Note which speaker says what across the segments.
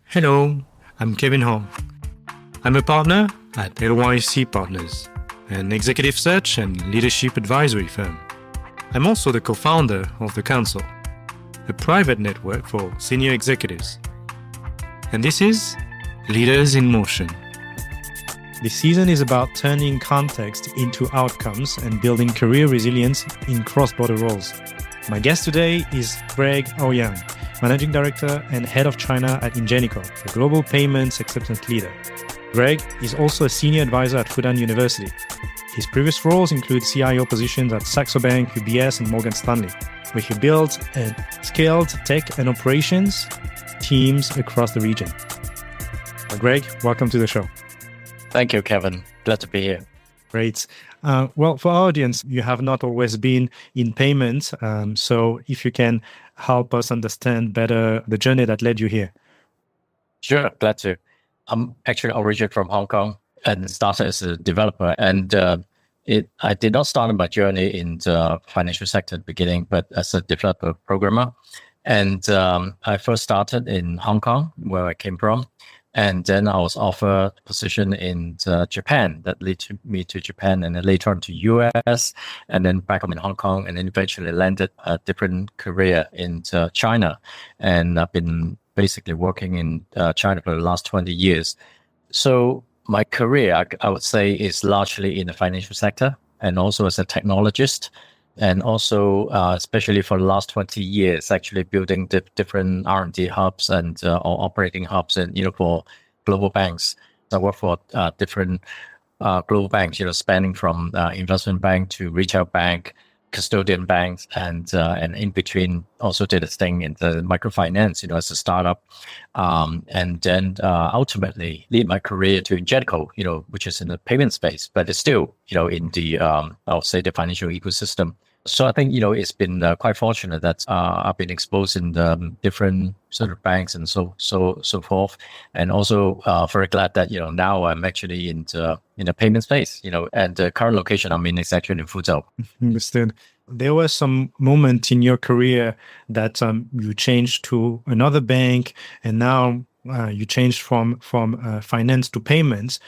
Speaker 1: Hello, I'm Kevin Hong. I'm a partner at LYC Partners, an executive search and leadership advisory firm. I'm also the co-founder of The Council, a private network for senior executives. And this is Leaders in Motion. This season is about turning context into outcomes and building career resilience in cross-border roles. My guest today is Au Yeung, Managing Director and Head of China at Ingenico, a global payments acceptance leader. Greg is also a Senior Advisor at Fudan University. His previous roles include CIO positions at Saxo Bank, UBS, and Morgan Stanley, where he built and scaled tech and operations teams across the region. Greg, welcome to the show.
Speaker 2: Thank you, Kevin. Glad to be here.
Speaker 1: Great. Well, for our audience, you have not always been in payments. So if you can help us understand better the journey that led you here.
Speaker 2: Sure, glad to. I'm actually originally from Hong Kong and started as a developer. And I did not start my journey in the financial sector at the beginning, but as a developer programmer. And I first started in Hong Kong, where I came from. And then I was offered a position in Japan that led me to Japan, and then later on to US, and then back home in Hong Kong, and then eventually landed a different career in China. And I've been basically working in China for the last 20 years. So my career, I would say, is largely in the financial sector and also as a technologist. And also, especially for the last 20 years, actually building different R&D hubs and or operating hubs, and for global banks. I work for different global banks, spanning from investment bank to retail bank, custodian banks, and in between. Also did a thing in the microfinance, as a startup, and then ultimately lead my career to Ingenico, which is in the payment space, but it's still, in the I would say the financial ecosystem. So I think, it's been quite fortunate that I've been exposed in different sort of banks and so forth. And also very glad that, now I'm actually in the payment space, and the current location I'm in is actually in Fuzhou.
Speaker 1: Understood. There was some moment in your career that you changed to another bank, and now you changed from finance to payments.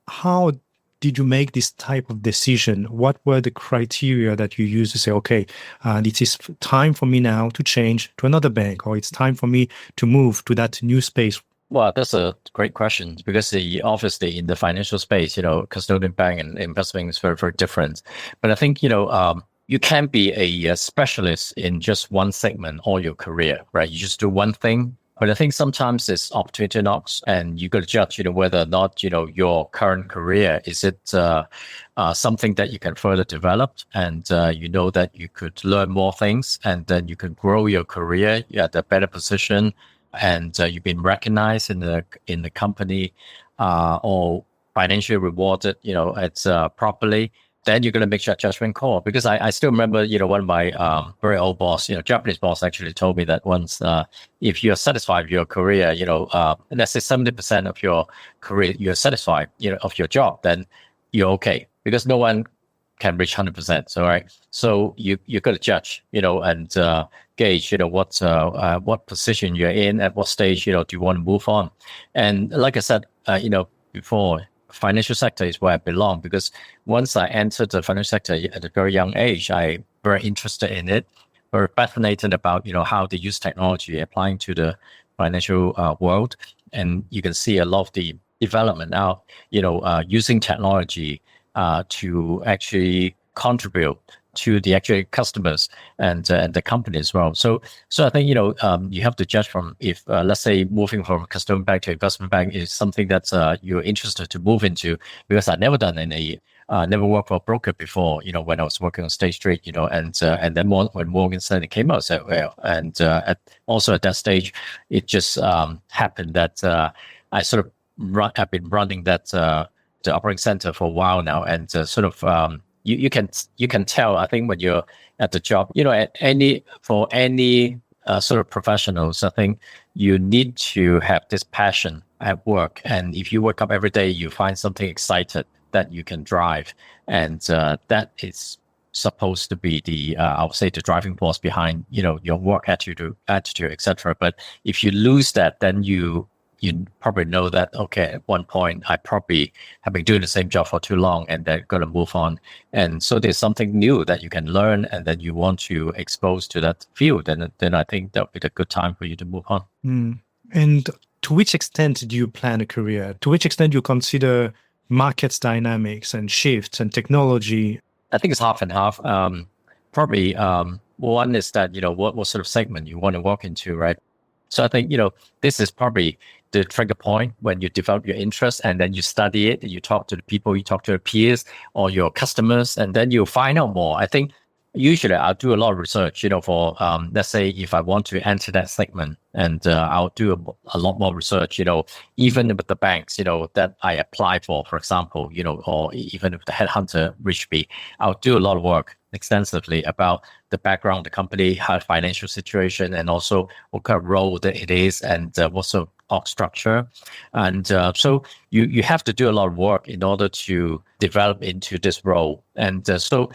Speaker 1: How did you make this type of decision? What were the criteria that you used to say, okay, it is time for me now to change to another bank, or it's time for me to move to that new space?
Speaker 2: Well, that's a great question, because obviously in the financial space, custodian bank and investment is very, very different. But I think, you can't be a specialist in just one segment all your career, right? You just do one thing. But I think sometimes it's opportunity knocks, and you got to judge, whether or not, your current career, is it something that you can further develop, and that you could learn more things, and then you can grow your career. You're at a better position, and you've been recognized in the company, or financially rewarded, it's properly. Then you're going to make that judgment call. Because I still remember, one of my very old boss, Japanese boss, actually told me that once, if you're satisfied with your career, let's say 70% of your career, you're satisfied, of your job, then you're okay. Because no one can reach 100%. So, right. So you got to judge, and gauge, what position you're in, at what stage, do you want to move on? And like I said, before, financial sector is where I belong, because once I entered the financial sector at a very young age, I'm very interested in it, very fascinated about, how they use technology applying to the financial world. And you can see a lot of the development now, using technology to actually contribute to the actual customers and the company as well. So I think, you have to judge from if, let's say, moving from custodian bank to investment bank is something that you're interested to move into, because I've never done never worked for a broker before, when I was working on State Street, and then when Morgan Stanley came out, so well, and also at that stage, it just happened that I sort of I've been running that the operating center for a while now, and sort of you can tell, I think, when you're at the job, for any sort of professionals, I think you need to have this passion at work. And if you wake up every day, you find something excited that you can drive, and that is supposed to be the I would say the driving force behind your work attitude, etc. But if you lose that, then you you probably know that, okay, at one point I probably have been doing the same job for too long and then going to move on. And so there's something new that you can learn and then you want to expose to that field. And then I think that would be a good time for you to move on.
Speaker 1: And to which extent do you plan a career? To which extent do you consider market dynamics and shifts and technology?
Speaker 2: I think it's half and half. Probably one is that, what sort of segment you want to walk into, right? So I think, this is probably the trigger point when you develop your interest and then you study it, and you talk to the people, you talk to your peers or your customers, and then you find out more. I think usually I'll do a lot of research, for, let's say if I want to enter that segment, and I'll do a lot more research, even with the banks, that I apply for example, or even if the headhunter reached me, I'll do a lot of work extensively about the background of the company, how financial situation, and also what kind of role that it is, and what sort of org structure. And so you have to do a lot of work in order to develop into this role. And so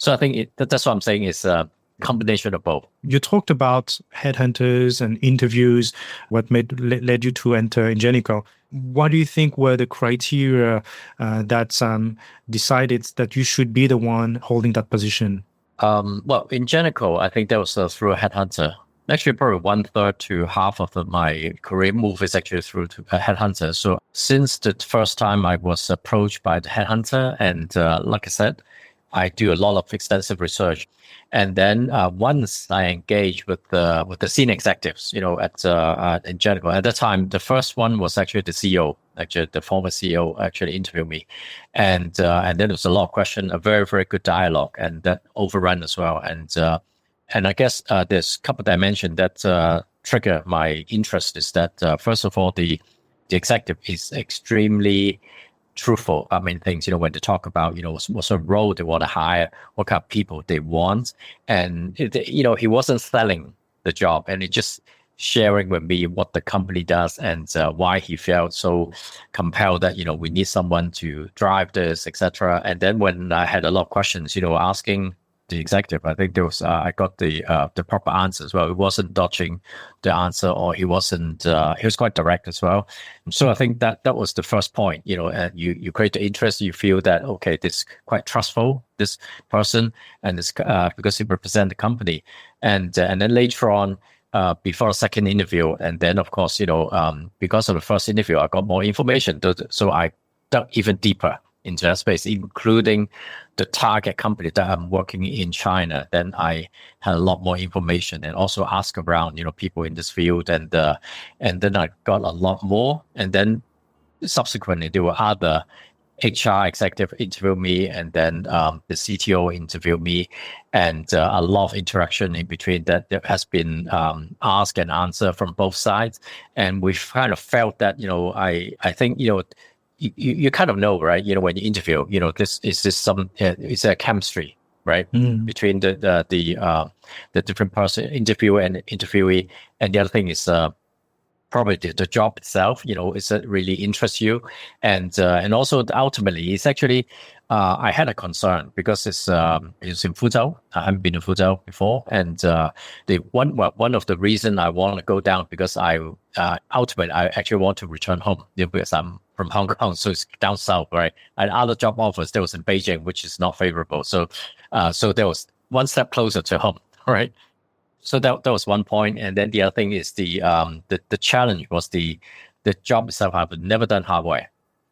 Speaker 2: I think that's what I'm saying is a combination of both.
Speaker 1: You talked about headhunters and interviews, what led you to enter Ingenico. What do you think were the criteria that decided that you should be the one holding that position?
Speaker 2: Well, in Ingenico, I think that was through a headhunter. Actually, probably 1/3 to half of my career move is actually through to a headhunter. So since the first time I was approached by the headhunter, and like I said, I do a lot of extensive research. And then once I engage with the senior executives, at Ingenico, at that time, the first one was actually the CEO. Actually, the former CEO actually interviewed me, and then there was a lot of questions, a very, very good dialogue, and that overrun as well. And I guess there's a couple of dimensions that trigger my interest. Is that first of all, the executive is extremely truthful about many things, when they talk about, what sort of role they want to hire, what kind of people they want. And, he wasn't selling the job, and he just sharing with me what the company does and why he felt so compelled that, we need someone to drive this, etc. And then when I had a lot of questions, asking the executive, I think there was I got the proper answer as well. He wasn't dodging the answer, or he wasn't he was quite direct as well. So I think that was the first point. You create the interest. You feel that, okay, this quite trustful, this person, and this because he represents the company. And then later on, before a second interview, and then of course, because of the first interview, I got more information. So I dug even deeper into that space, including the target company that I'm working in China. Then I had a lot more information, and also ask around, people in this field, and then I got a lot more. And then subsequently, there were other HR executive interview me, and then the CTO interviewed me, and a lot of interaction in between that there has been ask and answer from both sides. And we've kind of felt that, I think, you kind of know, right? When you interview, it's a chemistry, right? Between the different person, interviewer and interviewee. And the other thing is probably the job itself, is that really interests you. And also ultimately, it's actually, I had a concern because it's in Fuzhou. I haven't been in Fuzhou before. And one of the reasons I want to go down, because ultimately, I actually want to return home, because I'm from Hong Kong, so it's down south, right? And other job offers, there was in Beijing, which is not favorable. So there was one step closer to home, right? So that was one point. And then the other thing is the challenge was the job itself. I've never done hardware,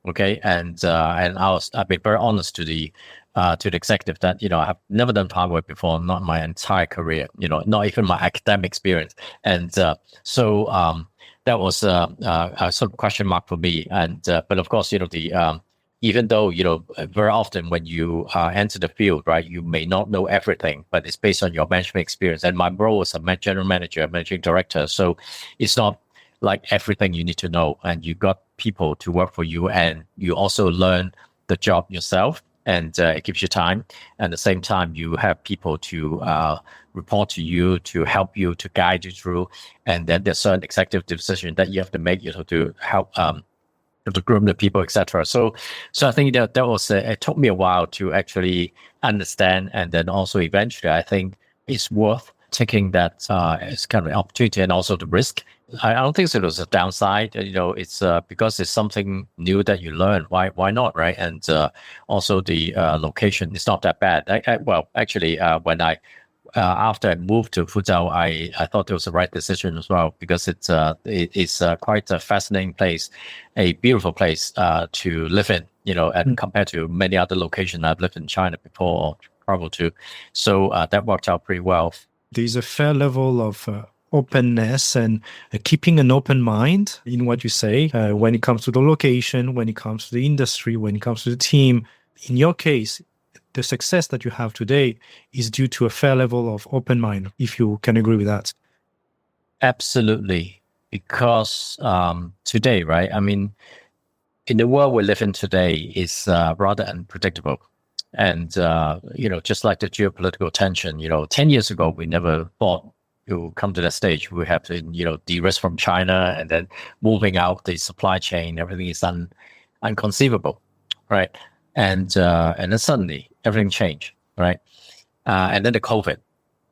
Speaker 2: okay? And I've been very honest to the executive that, I have never done hardware before, not my entire career, not even my academic experience. And so that was a sort of question mark for me. And but of course, even though, very often when you enter the field, right, you may not know everything, but it's based on your management experience. And my role was a general manager, managing director. So it's not like everything you need to know. And you got people to work for you, and you also learn the job yourself. And it gives you time. And at the same time, you have people to report to you, to help you, to guide you through. And then there's certain executive decisions that you have to make, to help to groom the people, etc. So I think that was it took me a while to actually understand, and then also eventually I think it's worth taking that as kind of an opportunity, and also the risk I don't think it was a downside. It's because it's something new that you learn. Why not, right? And also the location is not that bad. Well, actually, when I after I moved to Fuzhou, I thought it was the right decision as well, because it's quite a fascinating place, a beautiful place to live in. And compared to many other locations I've lived in China before or traveled to, so that worked out pretty well.
Speaker 1: There's a fair level of openness and keeping an open mind in what you say when it comes to the location, when it comes to the industry, when it comes to the team. In your case, the success that you have today is due to a fair level of open mind, if you can agree with that.
Speaker 2: Absolutely. Because today, right? I mean, in the world we live in today is rather unpredictable. And, just like the geopolitical tension, 10 years ago, we never thought it would come to that stage. We have to, de-risk from China, and then moving out the supply chain, everything is unconceivable, right? And then suddenly everything changed, right? And then the COVID,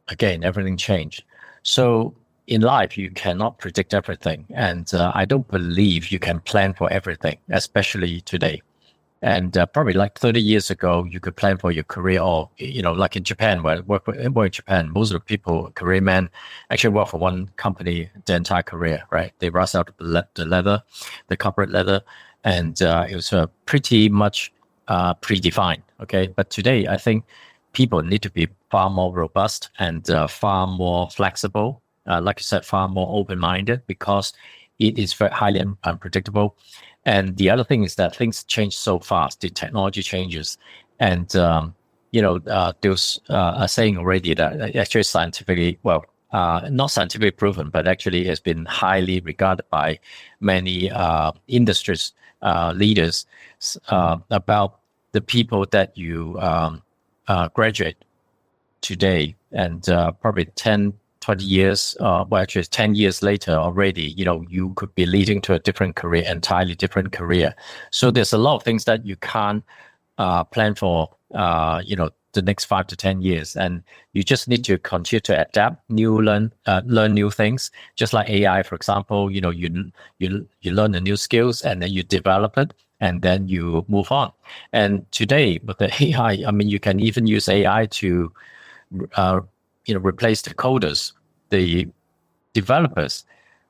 Speaker 2: again, everything changed. So in life, you cannot predict everything. And I don't believe you can plan for everything, especially today. And probably like 30 years ago, you could plan for your career, or, like in Japan, where I work in Japan, most of the people, career men, actually work for one company the entire career, right? They rush out the corporate ladder, and it was pretty much predefined, okay? But today, I think people need to be far more robust and far more flexible, like I said, far more open-minded, because it is very highly unpredictable. And the other thing is that things change so fast. The technology changes, and there's a saying already that actually scientifically, well, not scientifically proven, but actually has been highly regarded by many industries leaders about the people that you graduate today, and probably 10, 20 years, well, actually 10 years later already, you could be leading to a different career, entirely different career. So there's a lot of things that you can't plan for, the next 5 to 10 years. And you just need to continue to adapt, learn new things. Just like AI, for example, you learn the new skills, and then you develop it, and then you move on. And today with the AI, I mean, you can even use AI to replace the coders, the developers,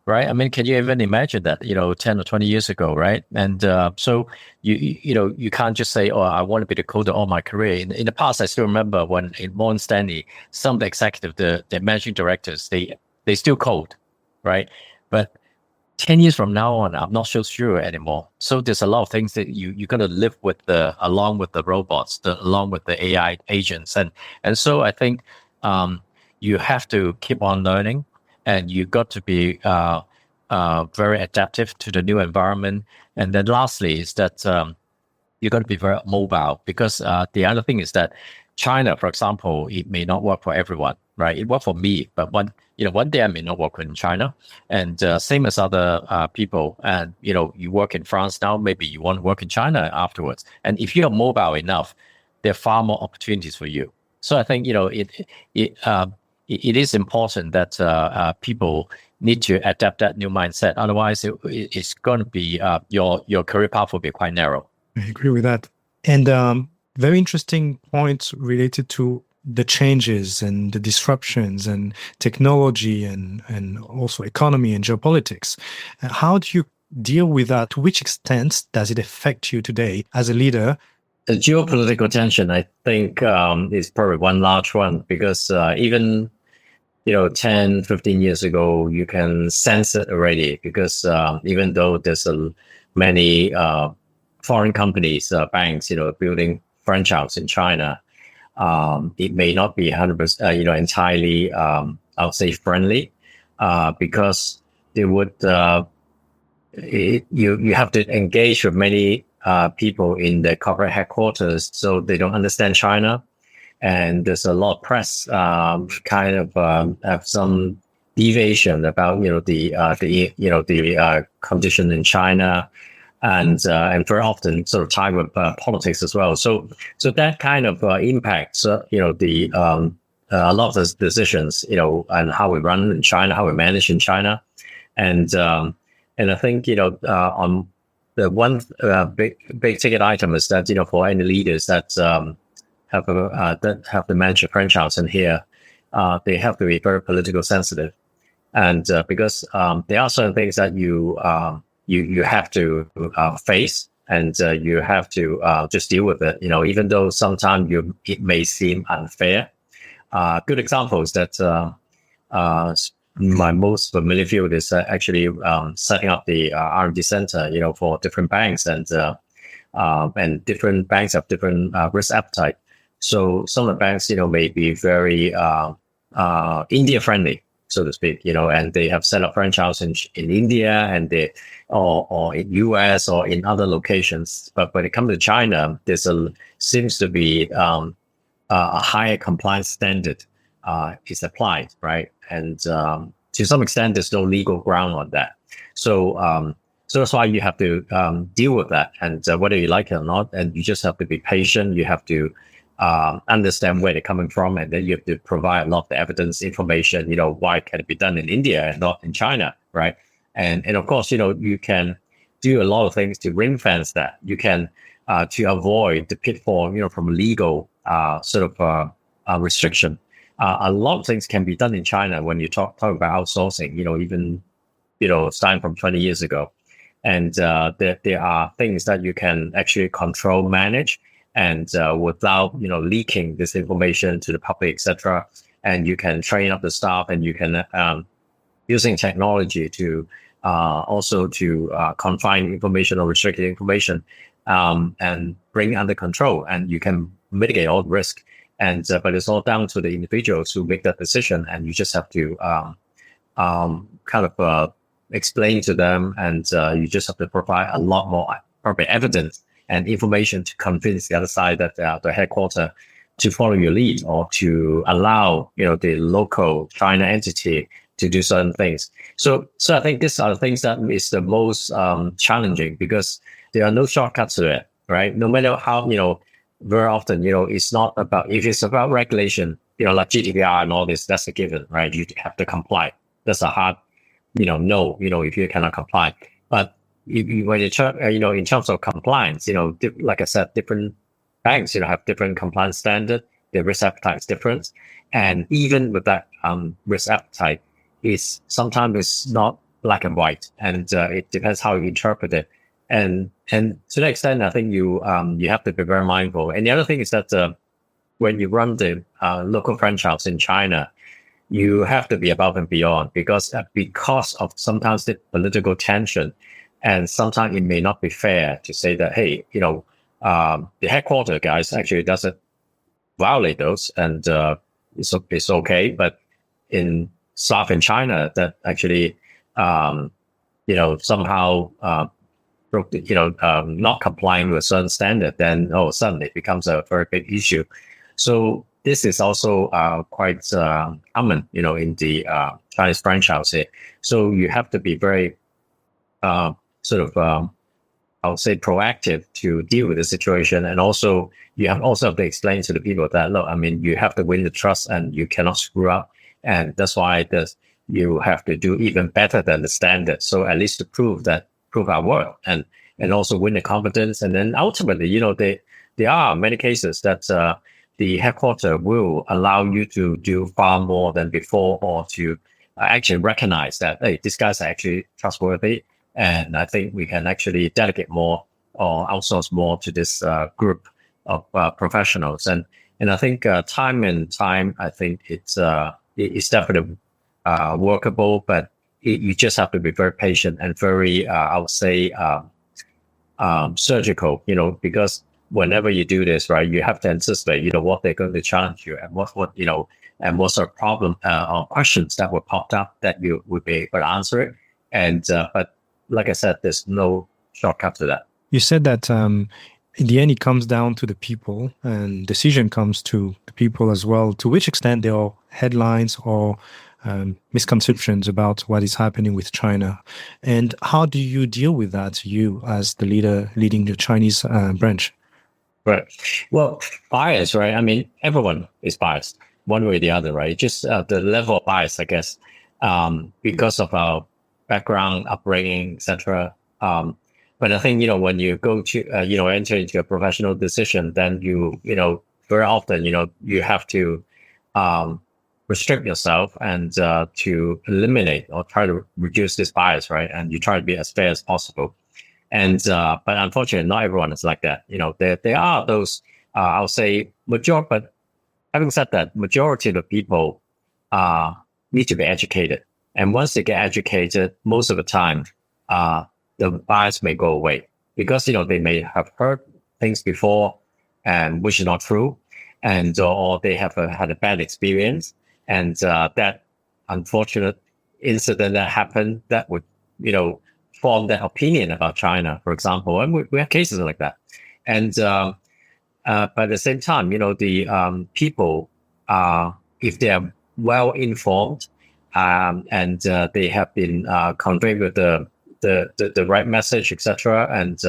Speaker 2: right? I mean, can you even imagine that, 10 or 20 years ago, right? And so you can't just say, oh, I want to be the coder all my career. In the past, I still remember when in Morgan Stanley, some of the executives, the managing directors, they still code, right? But 10 years from now on, I'm not so sure anymore. So there's a lot of things that you're going to live with along with the robots, along with the AI agents. And so I think you have to keep on learning, and you got to be very adaptive to the new environment. And then lastly is that you got to be very mobile, because the other thing is that China, for example, it may not work for everyone, right? It worked for me, but one day I may not work in China, and same as other people. And you work in France now, maybe you want to work in China afterwards. And if you're mobile enough, there are far more opportunities for you. So I think it is important that people need to adapt that new mindset. Otherwise, it's going to be your career path will be quite narrow.
Speaker 1: I agree with that. And very interesting points related to the changes and the disruptions and technology and also economy and geopolitics. How do you deal with that? To which extent does it affect you today as a leader?
Speaker 2: The geopolitical tension, I think, is probably one large one, because even 10, 15 years ago, you can sense it already, because even though there's many foreign companies, banks, building franchise in China, it may not be 100%, entirely, I would say, friendly, because they would, you have to engage with many people in the corporate headquarters, so they don't understand China. And there's a lot of press kind of have some deviation about the condition in China, and very often sort of tied with politics as well. So that kind of impacts a lot of the decisions, and how we run in China, how we manage in China. And I think on the one big ticket item is that for any leaders that have to manage a franchise in here, they have to be very political sensitive, and because there are certain things that you have to face, and you have to just deal with it. Even though sometimes it may seem unfair. Good examples that my most familiar field is actually setting up the R&D center, for different banks, and different banks have different risk appetite. So some of the banks, may be very India friendly, so to speak, and they have set up franchise in India, and or in US or in other locations. But when it comes to China, seems to be a higher compliance standard is applied, right? And to some extent, there's no legal ground on that. So that's why you have to deal with that, and whether you like it or not, and you just have to be patient. You have to understand where they're coming from, and then you have to provide a lot of the evidence, information. Why can it be done in India and not in China, right? And of course, you can do a lot of things to ring fence that. You can to avoid the pitfall, from a legal sort of restriction. A lot of things can be done in China when you talk about outsourcing. Even starting from 20 years ago, and there are things that you can actually control, manage, and without leaking this information to the public, etc. And you can train up the staff, and you can using technology to also to confine information or restricted information, and bring under control, and you can mitigate all the risk. And but it's all down to the individuals who make that decision, and you just have to kind of explain to them, and you just have to provide a lot more probably evidence and information to convince the other side that the headquarters to follow your lead, or to allow the local China entity to do certain things. So I think these are the things that is the most challenging, because there are no shortcuts to it, right? No matter how very often, it's not about, if it's about regulation, like GDPR and all this, that's a given, right? You have to comply. That's a hard, no, if you cannot comply. But when you in terms of compliance, like I said, different banks, have different compliance standard. Their risk appetite is different. And even with that risk appetite, is sometimes it's not black and white, and it depends how you interpret it. And to that extent, I think you have to be very mindful. And the other thing is that when you run the local franchise in China, you have to be above and beyond, because of sometimes the political tension, and sometimes it may not be fair to say that, hey, the headquarters guys actually doesn't violate those, and it's okay, but in staff in China that actually somehow broke not complying with a certain standard, then all of a sudden it becomes a very big issue. So this is also quite common, in the Chinese franchise here. So you have to be very I would say proactive to deal with the situation, and also you have to explain to the people that, look, I mean, you have to win the trust, and you cannot screw up, and that's why you have to do even better than the standard. So at least to prove our worth, and also win the confidence. And then ultimately, there are many cases that the headquarters will allow you to do far more than before, or to actually recognize that, hey, these guys are actually trustworthy, and I think we can actually delegate more or outsource more to this group of professionals. And I think time, I think it's definitely workable, but you just have to be very patient and very, I would say, surgical, because whenever you do this, right, you have to anticipate, what they're going to challenge you, and what sort of problem or questions that were popped up that you would be able to answer it. And, but like I said, there's no shortcut to that.
Speaker 1: You said that in the end, it comes down to the people, and decision comes to the people as well. To which extent there are headlines or misconceptions about what is happening with China, and how do you deal with that, you as the leader leading the Chinese branch?
Speaker 2: Right. Well, bias, right? I mean, everyone is biased one way or the other, right? Just the level of bias, I guess, because of our background, upbringing, etc. But I think, when you go to, enter into a professional decision, then very often, you have to restrict yourself and to eliminate or try to reduce this bias, right? And you try to be as fair as possible. And but unfortunately, not everyone is like that. There are those, I'll say, but having said that, majority of the people need to be educated. And once they get educated, most of the time, the bias may go away because, they may have heard things before and which is not true. And, or they have had a bad experience. And, that unfortunate incident that happened that would, form their opinion about China, for example. And we have cases like that. And, but at the same time, the people, if they are well informed, and they have been conveyed with the right message, etc., and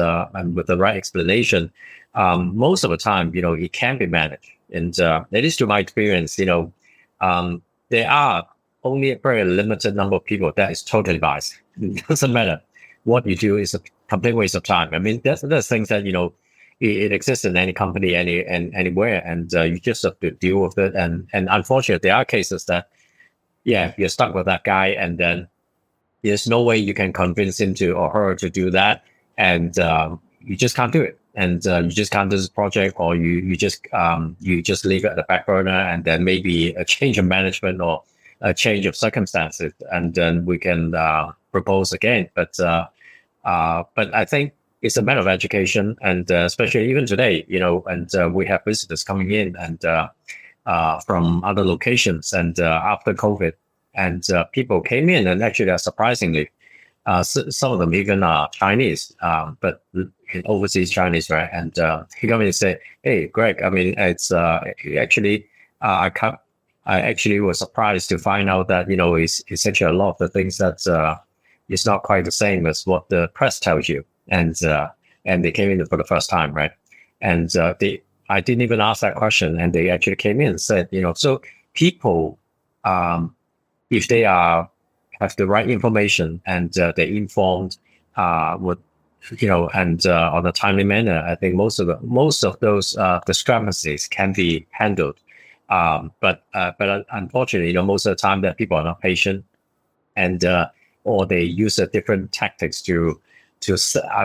Speaker 2: with the right explanation, most of the time, it can be managed. And at least to my experience, there are only a very limited number of people that is totally biased. It doesn't matter what you do; is a complete waste of time. I mean, there's things that it exists in any company, anywhere, and you just have to deal with it. And unfortunately, there are cases that, you're stuck with that guy, and then there's no way you can convince him to or her to do that, and you just can't do it, and you just can't do this project, or you just leave it at the back burner, and then maybe a change of management or a change of circumstances, and then we can propose again. But I think it's a matter of education, and especially even today, and we have visitors coming in and from other locations, and after COVID, and people came in, and actually, surprisingly, some of them even are Chinese, but overseas Chinese, right? And he come in and say, "Hey, Greg, I mean, it's actually, I actually was surprised to find out that it's actually a lot of the things that it's not quite the same as what the press tells you." And they came in for the first time, right? And I didn't even ask that question, and they actually came in and said, so people, if they have the right information and they're informed, with and on a timely manner, I think most of those discrepancies can be handled. But unfortunately, most of the time that people are not patient, and or they use a different tactics to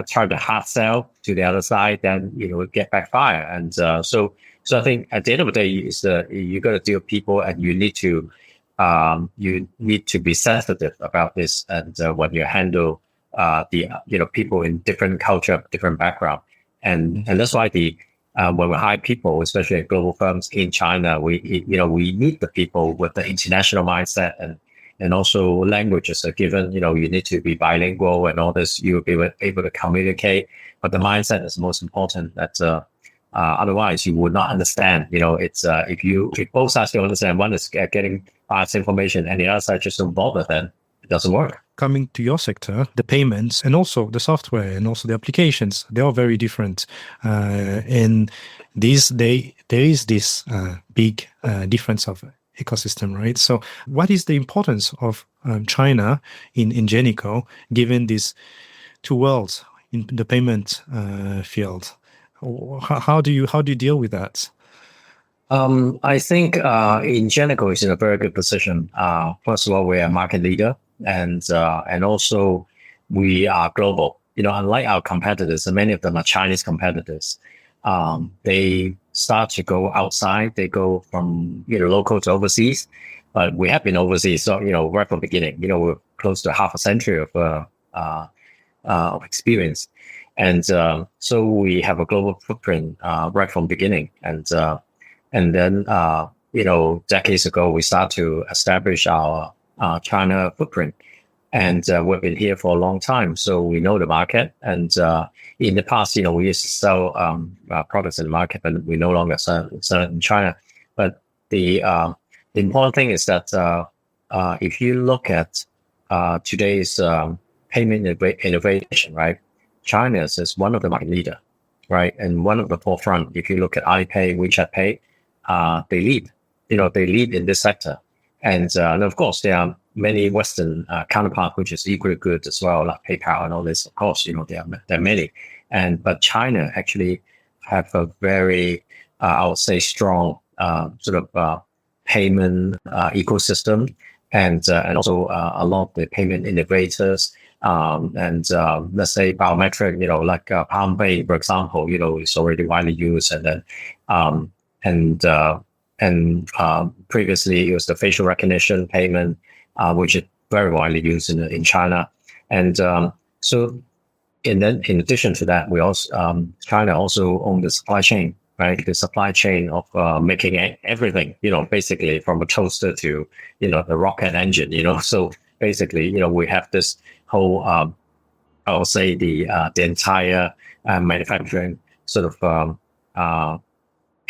Speaker 2: try to hard sell to the other side, then it get backfire. And so I think at the end of the day, you got to deal with people, and you need to be sensitive about this. And when you handle the people in different culture, different background, and that's why when we hire people, especially at global firms in China, we need the people with the international mindset, and also languages are given. You need to be bilingual and all this. You'll be able to communicate, but the mindset is most important. That otherwise you would not understand. It's if both sides don't understand, one is getting biased information and the other side just don't bother, then it doesn't work.
Speaker 1: Coming to your sector, the payments and also the software and also the applications, they are very different. And there is this big difference of ecosystem, right? So what is the importance of China in Ingenico, given these two worlds in the payment field? How do you deal with that?
Speaker 2: I think Ingenico is in a very good position. First of all, we're a market leader, and also we are global. Unlike our competitors, and many of them are Chinese competitors, they start to go outside. They go from local to overseas, but we have been overseas. So right from the beginning, we're close to half a century of experience, and so we have a global footprint right from the beginning. And then decades ago, we start to establish our China footprint. And we've been here for a long time, so we know the market. And in the past, we used to sell products in the market, but we no longer sell it in China. But the important thing is that if you look at today's payment innovation, right, China is one of the market leader, right, and one of the forefront. If you look at Alipay, WeChat Pay, they lead. They lead in this sector, and of course, there are many Western counterparts, which is equally good as well, like PayPal and all this. Of course, there are many, but China actually have a very, I would say, strong sort of payment ecosystem, and also a lot of the payment innovators. And let's say biometric, like Palm Pay, for example, is already widely used, and then previously it was the facial recognition payment, which is very widely used in China. And so, in addition to that, we also China also owns the supply chain, right? The supply chain of making everything, basically from a toaster to the rocket engine, So basically, we have this whole, I will say the entire manufacturing sort of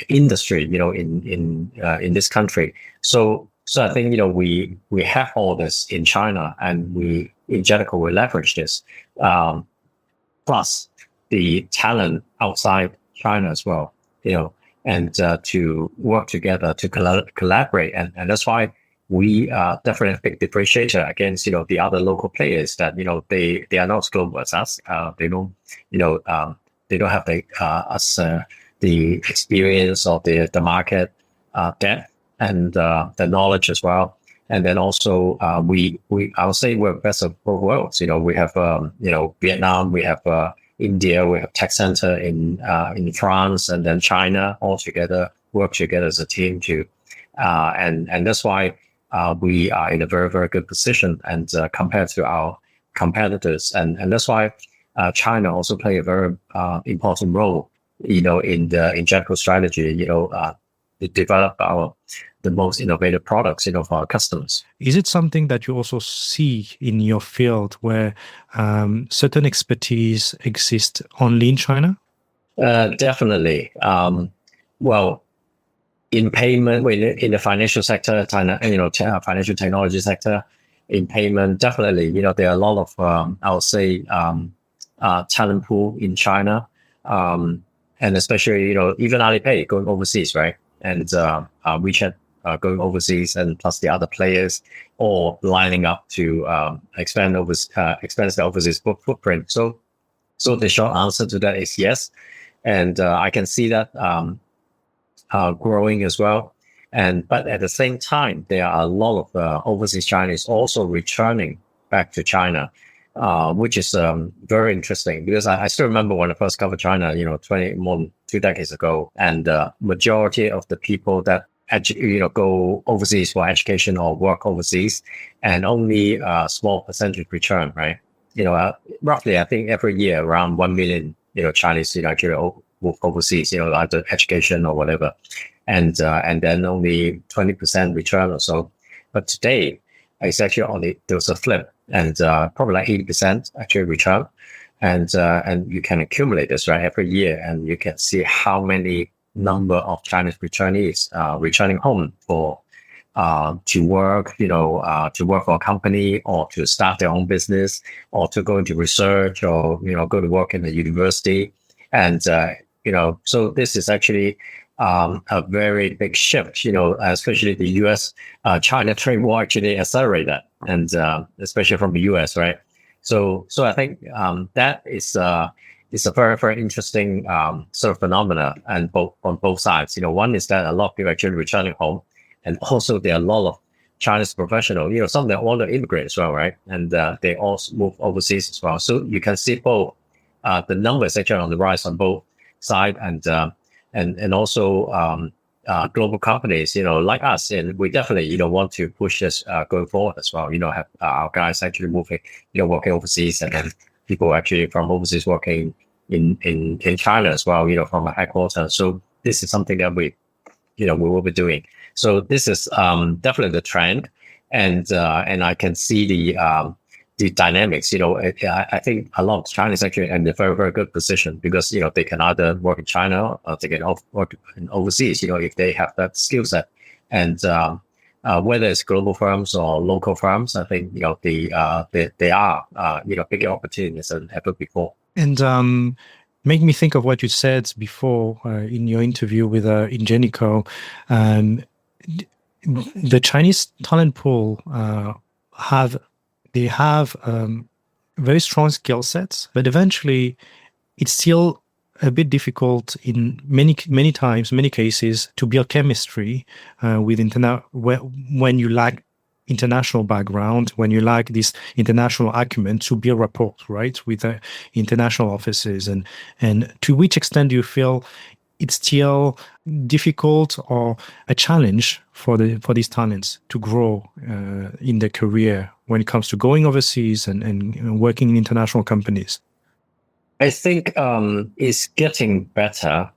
Speaker 2: industry, in this country. So I think we have all this in China, and we Ingenico will leverage this, plus the talent outside China as well, and to work together to collaborate, and that's why we are definitely a big differentiator against the other local players that they are not as global as us. They don't they don't have the experience or the market depth and the knowledge as well. And then also we I would say we're best of both worlds. We have Vietnam, we have India, we have tech center in France, and then China, all together work together as a team to and that's why we are in a very, very good position, and compared to our competitors, and that's why China also play a very important role, in the Ingenico strategy, to develop the most innovative products, for our customers.
Speaker 1: Is it something that you also see in your field where certain expertise exists only in China?
Speaker 2: Definitely. Well, in payment, in the financial sector, China, financial technology sector, in payment, definitely, there are a lot of, I would say, talent pool in China, and especially, even Alipay going overseas, right? And WeChat going overseas, and plus the other players all lining up to expand their overseas footprint. So the short answer to that is yes, and I can see that growing as well. But at the same time, there are a lot of overseas Chinese also returning back to China, which is very interesting, because I still remember when I first covered China, more than 2 decades ago, and majority of the people that go overseas for education or work overseas, and only a small percentage return, right? Roughly, I think every year around 1 million, Chinese, actually move overseas, either education or whatever, and then only 20% return or so. But today, it's actually there was a flip, and probably like 80% actually return, and you can accumulate this, right, every year, and you can see how many number of Chinese returnees returning home for to work, to work for a company, or to start their own business, or to go into research, or go to work in the university, and so this is actually a very big shift, especially the US China trade war actually accelerate that, and especially from the US, right? So I think that is a very, very interesting sort of phenomena, and on both sides. One is that a lot of people actually returning home, and also there are a lot of Chinese professionals, some of them all the immigrants as well, right? And they also move overseas as well. So you can see both the numbers actually on the rise on both sides, and also global companies, like us, and we definitely, want to push this going forward as well. Have our guys actually moving, working overseas, and then people actually from overseas working in China as well, from a headquarters. So this is something that we will be doing. So this is definitely the trend, and I can see the dynamics. I think a lot of China is actually in a very, very good position, because they can either work in China, or they can work in overseas. If they have that skill set, and whether it's global firms or local firms, I think they are bigger opportunities than ever before.
Speaker 1: And make me think of what you said before in your interview with Ingenico. The Chinese talent pool have very strong skill sets, but eventually it's still a bit difficult in many times, many cases, to build chemistry with when you lack international background, when you lack this international acumen to build rapport, right, with international offices, and to which extent do you feel it's still difficult or a challenge for these talents to grow in their career when it comes to going overseas and working in international companies?
Speaker 2: I think it's getting better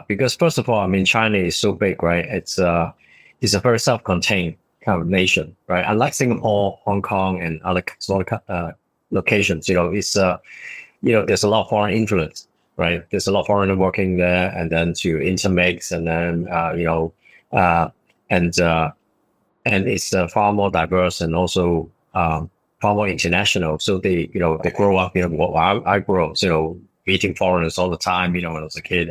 Speaker 2: because first of all, I mean, China is so big, right? It's a very self-contained kind of nation, right? Unlike Singapore, Hong Kong, and other sort of locations, it's there's a lot of foreign influence, right? There's a lot of foreigners working there, and then to intermix, and then uh, and it's far more diverse and also far more international. So they grow up, I grew up, meeting foreigners all the time, when I was a kid,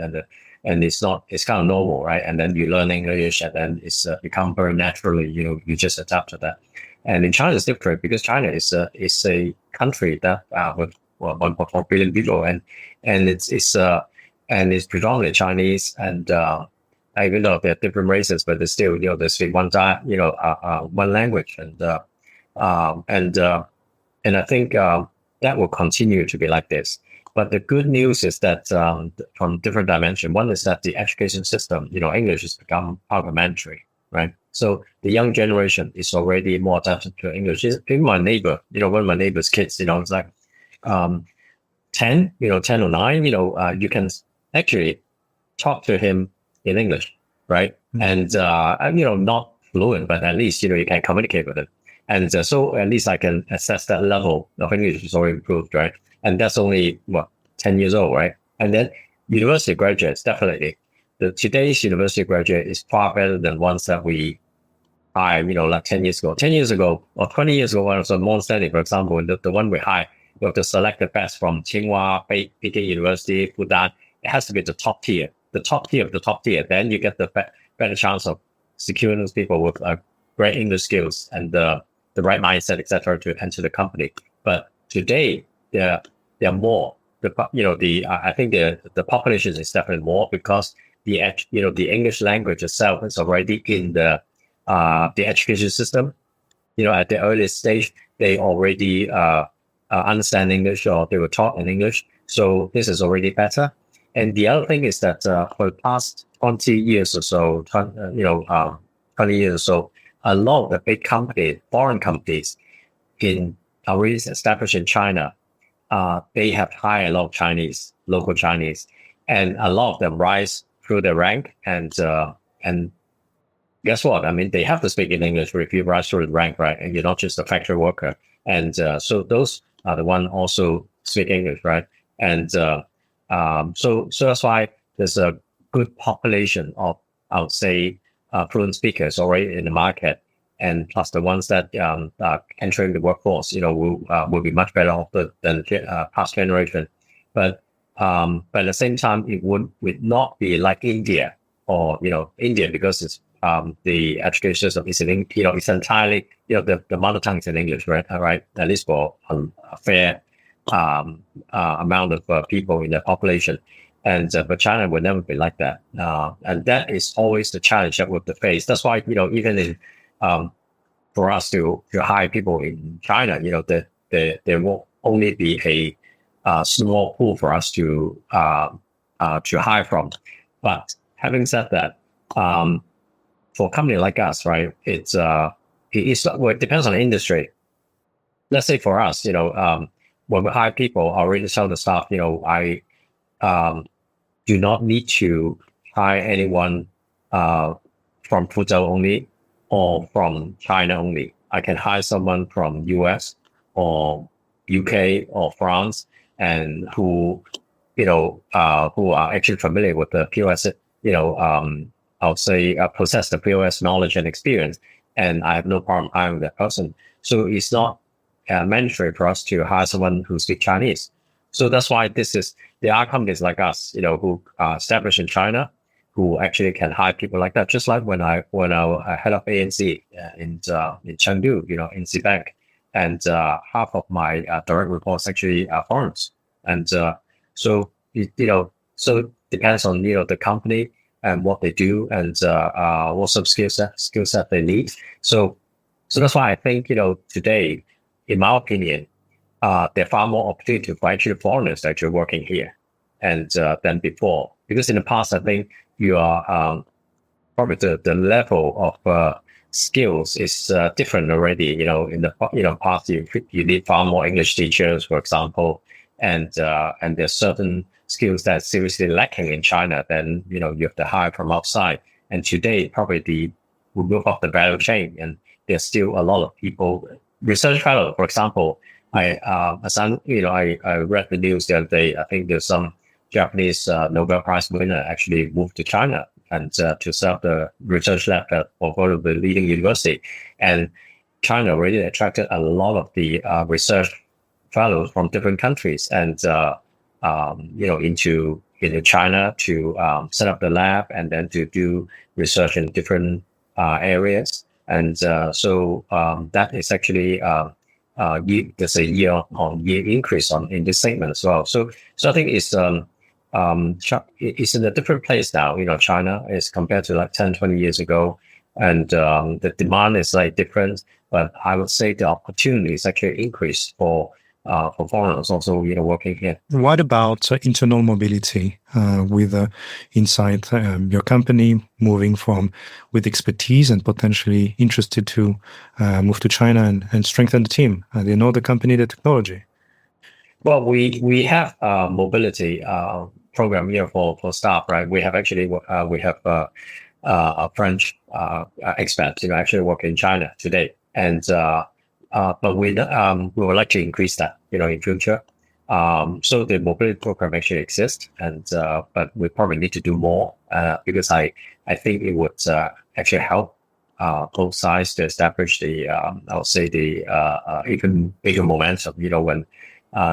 Speaker 2: and it's kind of normal, right? And then you learn English, and then it's become very naturally, you just adapt to that. And in China, it's different because China is a country that with 1.4 billion people, and it's predominantly Chinese, and even though they're different races, but they still, they speak one one language, and I think that will continue to be like this. But the good news is that from different dimension, one is that the education system, English has become parliamentary, right? So the young generation is already more adapted to English. Even my neighbor, one of my neighbor's kids, it's like 10, 10 or 9, you can actually talk to him in English, right? Mm-hmm. And, not fluent, but at least, you can communicate with him. And so at least I can assess that level of English is already improved, right? And that's only, 10 years old, right? And then university graduates, definitely. Today's university graduate is far better than ones that we hired, like 10 years ago. 10 years ago or 20 years ago, when I was at Morgan Stanley, for example, the one we hired, we have to select the best from Tsinghua, Peking University, Fudan. It has to be the top tier of the top tier. Then you get the better chance of securing those people with great English skills and the right mindset, etc., to enter the company. But today, there are more. I think the population is definitely more because the English language itself is already in the education system. At the earliest stage, they already understand English, or they were taught in English. So this is already better. And the other thing is that for the past 20 years or so, 20 years or so, a lot of the big companies, foreign companies, already established in China, they have hired a lot of Chinese, local Chinese, and a lot of them rise through the rank. And guess what? I mean, they have to speak in English if you rise through the rank, right? And you're not just a factory worker. And so those are the one also speak English, right? And so that's why there's a good population of, I would say, fluent speakers already in the market, and plus the ones that are entering the workforce, will be much better off than past generation. But at the same time, it would not be like India or India, because it's the education system is in it's entirely the mother tongue is in English, right? At least for a fair amount of people in the population. And but China would never be like that, and that is always the challenge that we have to face. That's why even in for us to hire people in China, there will only be a small pool for us to hire from. But having said that, for a company like us, right, it depends on the industry. Let's say for us, when we hire people, I already tell the staff, I do not need to hire anyone from Fuzhou only or from China only. I can hire someone from US or UK or France, and who are actually familiar with the POS, I would say possess the POS knowledge and experience, and I have no problem hiring that person. So it's not mandatory for us to hire someone who speaks Chinese. So that's why there are companies like us, who are established in China, who actually can hire people like that. Just like when I head up ANC in Chengdu, in Bank, and half of my direct reports actually are foreigners. And so so it depends on the company and what they do and what sort of skill set they need. So that's why I think today, in my opinion, there are far more opportunity for actually foreigners actually working here and than before. Because in the past, I think you are probably the level of skills is different already. In the past, you need far more English teachers, for example, and there's certain skills that seriously lacking in China. Then you have to hire from outside. And today, probably we move up the value chain, and there's still a lot of people. Research fellow, for example, I read the news the other day. I think there's some Japanese Nobel Prize winner actually moved to China and to set up the research lab at one of the leading university. And China already attracted a lot of the research fellows from different countries and into China to set up the lab and then to do research in different areas. And so that is actually there's a year-on-year increase in this segment as well. So I think it's in a different place now. China is compared to like 10, 20 years ago, and the demand is like different. But I would say the opportunity is actually increased for foreigners also working here.
Speaker 1: What about internal mobility with inside your company moving with expertise and potentially interested to move to China and strengthen the team? They know the company, the technology.
Speaker 2: Well, we have a mobility program here for staff, right? We have actually a French expat actually working in China today, and but we would like to increase that in future. So the mobility program actually exists, and but we probably need to do more because I think it would actually help both sides to establish the I would say the even bigger momentum when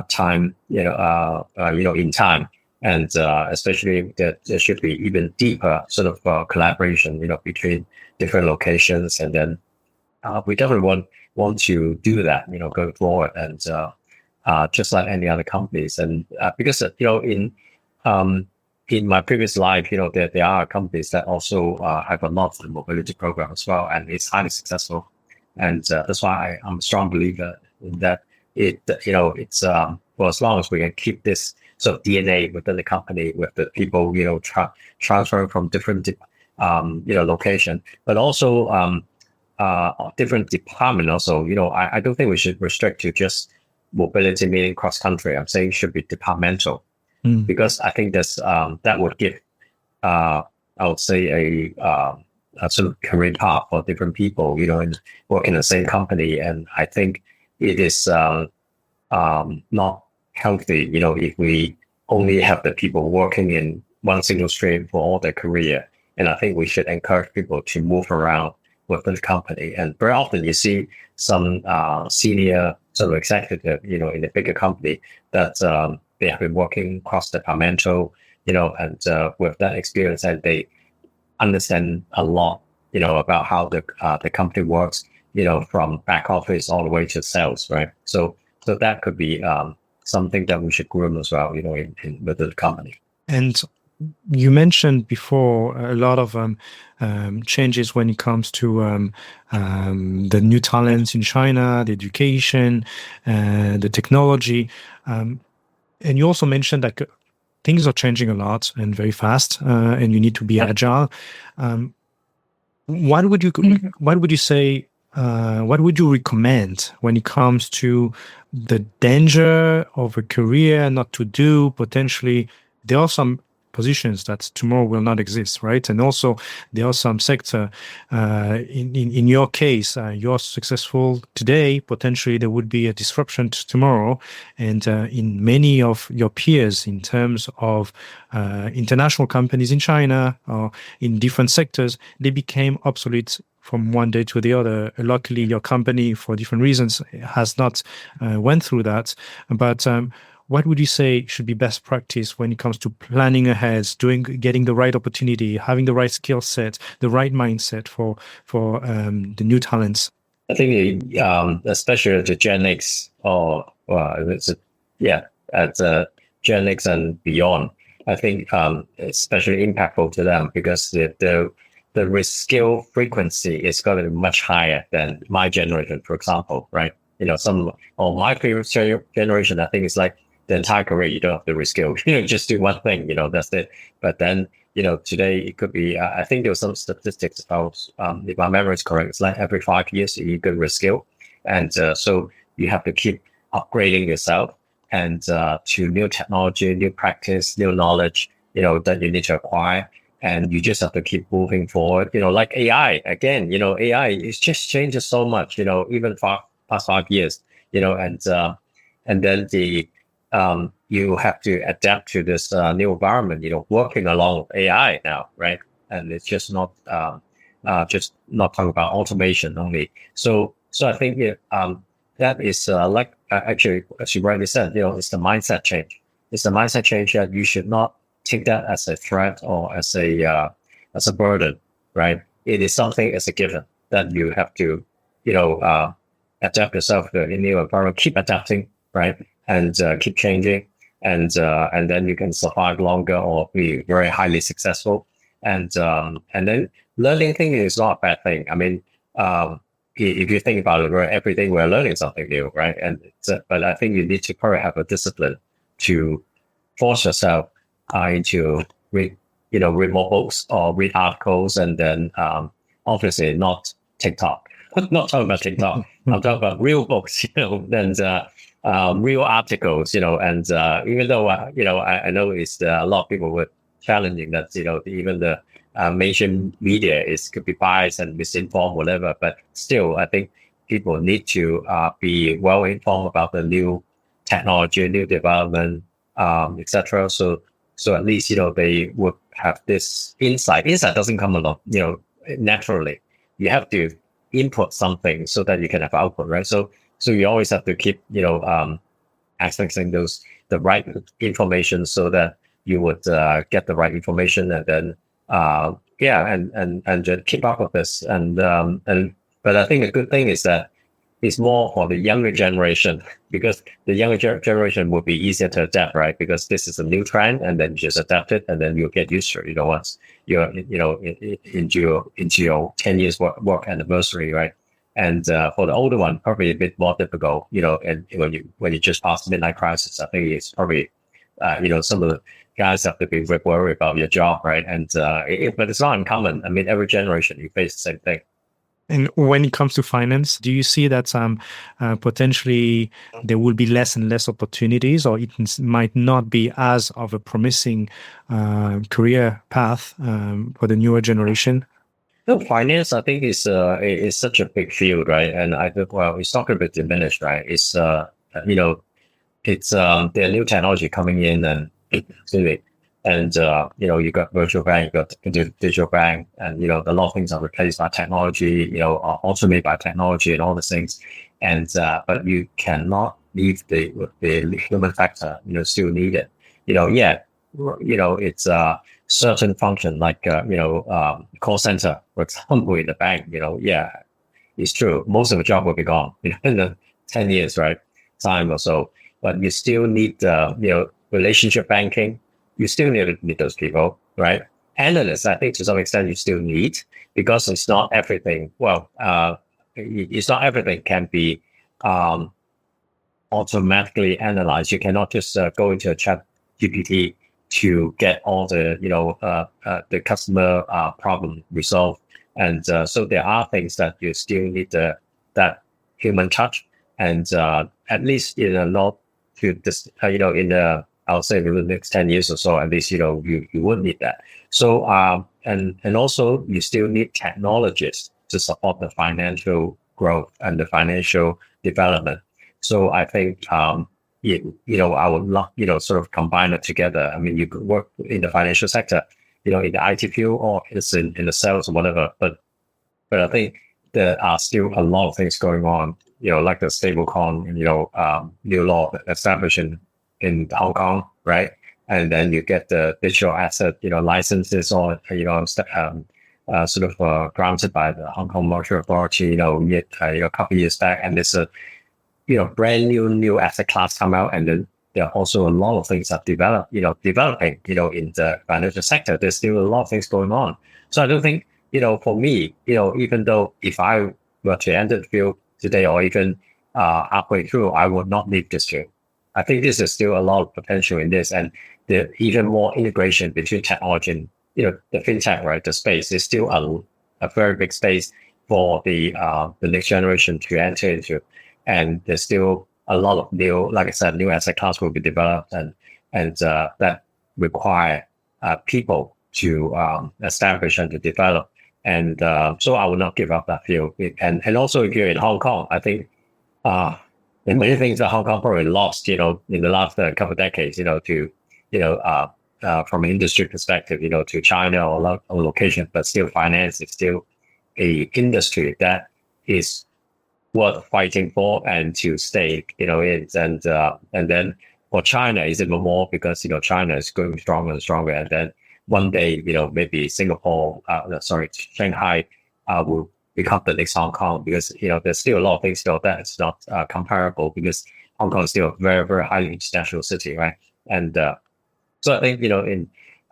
Speaker 2: time in time, and especially that there should be even deeper sort of collaboration between different locations, and then we definitely want to do that going forward, and just like any other companies. And because in my previous life there are companies that also have a lot of mobility program as well, and it's highly successful, and that's why I'm a strong believer in that. It's well, as long as we can keep this sort of DNA within the company with the people transferring from different location, but also different department also. I don't think we should restrict to just mobility meaning cross country. I'm saying it should be departmental, because I think that would give I would say a sort of career path for different people and work in the same company. And I think it is not healthy if we only have the people working in one single stream for all their career. And I think we should encourage people to move around within the company. And very often you see some senior sort of executive, in a bigger company that they have been working cross-departmental, and with that experience, and they understand a lot, about how the company works, from back office all the way to sales, right? So that could be something that we should groom as well, with the company.
Speaker 1: And you mentioned before a lot of changes when it comes to the new talents in China, the education, the technology. And you also mentioned that things are changing a lot and very fast, and you need to be agile. What would you say? What would you recommend when it comes to the danger of a career not to do? Potentially, there are some positions that tomorrow will not exist, right? And also there are some sector, in your case, you're successful today, potentially there would be a disruption tomorrow. And in many of your peers in terms of international companies in China or in different sectors, they became obsolete from one day to the other. Luckily, your company, for different reasons, has not went through that. But what would you say should be best practice when it comes to planning ahead, getting the right opportunity, having the right skill set, the right mindset for the new talents?
Speaker 2: I think especially the Gen X or yeah, at Gen X and beyond, I think especially impactful to them because the reskill frequency is going to be much higher than my generation, for example, right? Some or my previous generation, I think it's like the entire career you don't have to reskill. Just do one thing. That's it. But then today it could be, I think there was some statistics about, if my memory is correct, it's like every 5 years you could reskill. And so you have to keep upgrading yourself and to new technology, new practice, new knowledge, that you need to acquire. And you just have to keep moving forward, like AI again, AI is just changes so much, even for past 5 years, and then you have to adapt to this new environment, working along AI now, right? And it's just not talking about automation only. So I think that is actually, as you rightly said, it's the mindset change. It's the mindset change that you should not take that as a threat or as a burden, right? It is something as a given that you have to, you know, uh, adapt yourself to a new environment, keep adapting, right? And keep changing, and then you can survive longer or be very highly successful. And then learning thing is not a bad thing. I mean, if you think about it, every day we're learning something new, right? But I think you need to probably have a discipline to force yourself into read more books or read articles, and then obviously not TikTok. Not talking about TikTok. I'm talking about real books, and real articles, and even though I know it's a lot of people were challenging that, even the mainstream media could be biased and misinformed, whatever. But still, I think people need to be well informed about the new technology, new development, etc. So at least they would have this insight. Insight doesn't come along, naturally. You have to input something so that you can have output, right? So you always have to keep accessing the right information so that you would get the right information, and then and just keep up with this. And but I think a good thing is that it's more for the younger generation, because the younger generation will be easier to adapt, right? Because this is a new trend, and then you just adapt it, and then you'll get used to it. Once you're into your 10 years work anniversary, right? And for the older one, probably a bit more difficult, And when you just pass the midnight crisis, I think it's probably some of the guys have to be worried about your job, right? And but it's not uncommon. I mean, every generation you face the same thing.
Speaker 1: And when it comes to finance, do you see that potentially there will be less and less opportunities, or it might not be as of a promising career path for the newer generation?
Speaker 2: No, finance, I think, is such a big field, right? And I think, well, it's not going to be diminished, right? It's there are new technology coming in, and you got virtual bank, you got digital bank, and a lot of things are replaced by technology, are automated by technology and all these things. And but you cannot leave the human factor, still needed. It's certain function like call center, for example, in the bank. It's true. Most of the job will be gone in the 10 years, right? Time or so. But you still need relationship banking. You still need those people, right? Analysts, I think to some extent you still need, because it's not everything. Well, it's not everything can be automatically analyzed. You cannot just go into a chat GPT to get all the the customer problem resolved. And so there are things that you still need that human touch, and at least not to this in the, I'll say, in the next 10 years or so, at least you would need that. So and also you still need technologists to support the financial growth and the financial development. So I think I would love sort of combine it together. I mean, you could work in the financial sector, in the IT field, or it's in the sales or whatever. But I think there are still a lot of things going on, like the stablecoin, new law established in Hong Kong, right? And then you get the digital asset, licenses, or granted by the Hong Kong Monetary Authority, a couple of years back, and there's a brand new asset class come out, and then there are also a lot of things that developing, in the financial sector. There's still a lot of things going on. So I don't think, for me, even though if I were to enter the field today or even halfway through, I would not leave this field. I think this is still a lot of potential in this, and the even more integration between technology and the fintech, right? The space is still a very big space for the next generation to enter into, and there's still a lot of new, like I said, new asset class will be developed, and that require people to establish and to develop, and so I will not give up that field. And also, if you're in Hong Kong, I think there are many things that Hong Kong probably lost, in the last couple of decades, to from an industry perspective, to China or location, but still finance is still a industry that is worth fighting for and to stay, in, and then for China is even more because, China is going stronger and stronger. And then one day, maybe Shanghai will become the next Hong Kong, because, there's still a lot of things still that's not comparable, because Hong Kong is still a very, very highly international city, right? And so I think,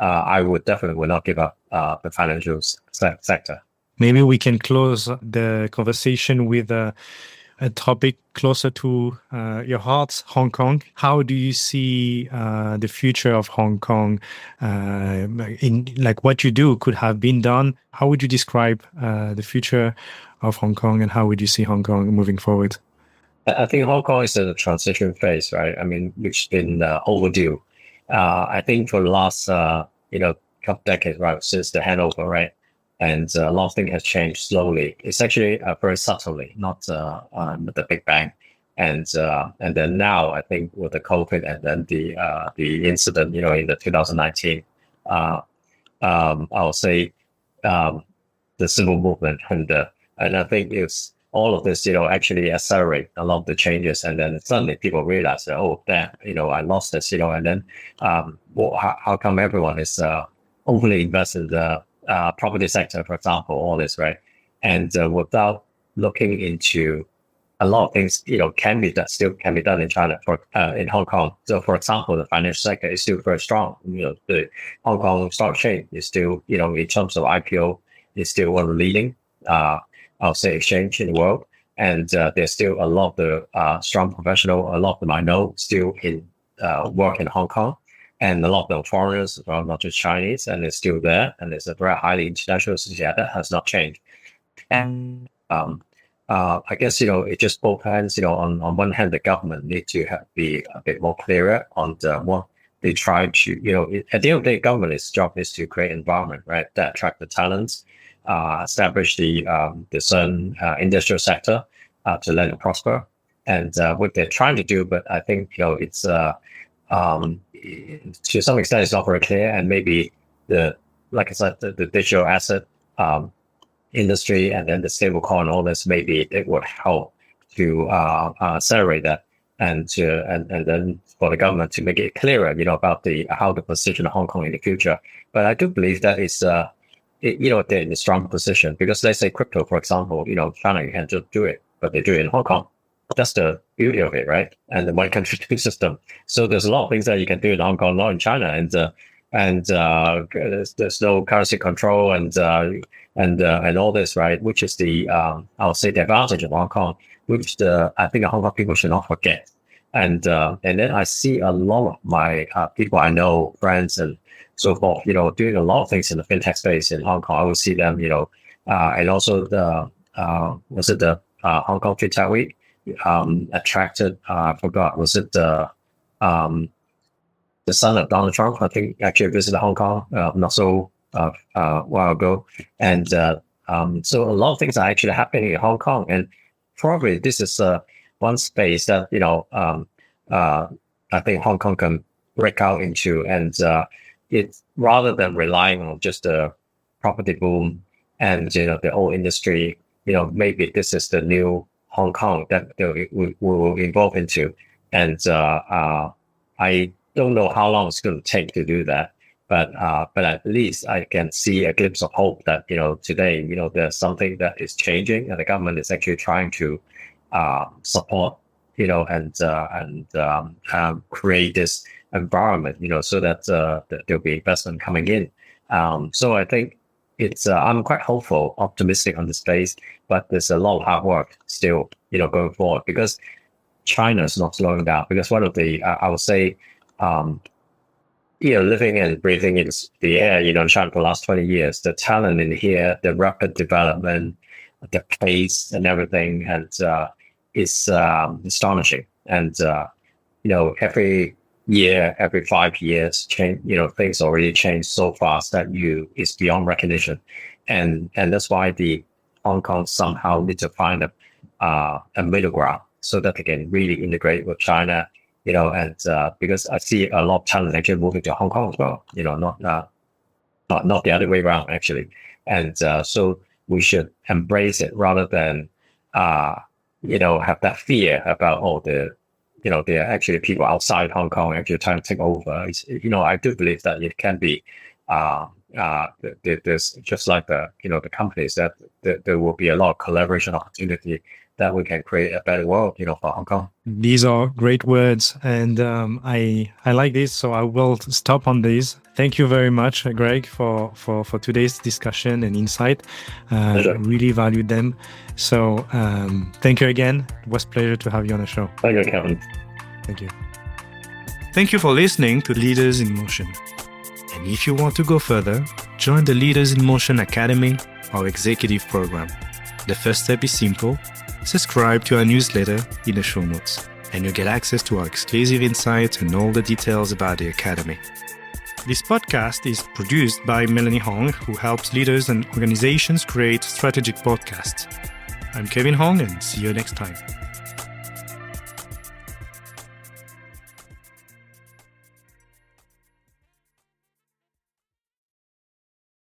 Speaker 2: I would not give up the financial sector.
Speaker 1: Maybe we can close the conversation with a topic closer to your heart, Hong Kong. How do you see the future of Hong Kong? In like what you do could have been done. How would you describe the future of Hong Kong, and how would you see Hong Kong moving forward?
Speaker 2: I think Hong Kong is in a transition phase, right? I mean, which has been overdue. I think for the last couple decades, right, since the handover, right? And a lot of things has changed slowly. It's actually very subtly, not the big bang. And then now, I think with the COVID and then the incident, in the 2019, I'll say the civil movement, and I think it's all of this, actually accelerate a lot of the changes. And then suddenly people realize that, oh, damn, I lost this, and then how come everyone is overly invested in the property sector, for example, all this, right? And without looking into a lot of things, still can be done in China, in Hong Kong. So, for example, the financial sector is still very strong. The Hong Kong stock exchange is still, in terms of IPO, is still one of the leading, I'll say, exchange in the world. And there's still a lot of the strong professional, a lot of them I know still work in Hong Kong. And a lot of them foreigners, well, not just Chinese, and it's still there. And it's a very highly international city that has not changed. And I guess, it just both hands, on one hand, the government need to be a bit more clearer on what they try to, at the end of the day, government's job is to create environment, right, that attract the talents, establish the certain industrial sector to let it prosper. And what they're trying to do, but I think, it's to some extent, it's not very clear, and maybe like I said, the digital asset industry and then the stablecoin, all this, maybe it would help to accelerate that, and then for the government to make it clearer, about how to position Hong Kong in the future. But I do believe that it's they're in a strong position, because let's say crypto, for example, China can just do it, but they do it in Hong Kong. That's the beauty of it, right? And the one country two system. So there's a lot of things that you can do in Hong Kong, not in China, and there's no currency control and all this, right? Which is I'll say the advantage of Hong Kong, which I think Hong Kong people should not forget. And then I see a lot of my people I know, friends and so forth, doing a lot of things in the fintech space in Hong Kong. I will see them, and also the Hong Kong Fintech Week. Attracted, I forgot, was it the son of Donald Trump? I think actually visited Hong Kong not so while ago, and so a lot of things are actually happening in Hong Kong, and probably this is one space that I think Hong Kong can break out into, and it's rather than relying on just the property boom and the old industry, maybe this is the new Hong Kong that we will evolve into. And I don't know how long it's going to take to do that. But at least I can see a glimpse of hope that, today, there's something that is changing, and the government is actually trying to support, and create this environment, so that there'll be investment coming in. So I think I'm quite hopeful, optimistic on the space, but there's a lot of hard work still, going forward, because China is not slowing down. Because one of the, I would say, living and breathing in the air, in China for the last 20 years, the talent in here, the rapid development, the pace and everything, and is astonishing. And, every year, every 5 years, change, things already change so fast that it's beyond recognition. And that's why the Hong Kong somehow need to find a middle ground so that they can really integrate with China, and because I see a lot of talent actually moving to Hong Kong as well, not the other way around, actually. And so we should embrace it rather than, have that fear about, there are actually people outside Hong Kong actually trying to take over. I do believe that it can be, there's just like the companies that there will be a lot of collaboration opportunity that we can create a better world, for Hong Kong.
Speaker 1: These are great words, and I like this, so I will stop on these. Thank you very much, Greg, for today's discussion and insight. Really valued them. So thank you again. It was a pleasure to have you on the show.
Speaker 2: Thank you, Kevin.
Speaker 1: Thank you. Thank you for listening to Leaders in Motion. And if you want to go further, join the Leaders in Motion Academy, our executive program. The first step is simple. Subscribe to our newsletter in the show notes, and you'll get access to our exclusive insights and all the details about the Academy. This podcast is produced by Melanie Hong, who helps leaders and organizations create strategic podcasts. I'm Kevin Hong, and see you next time.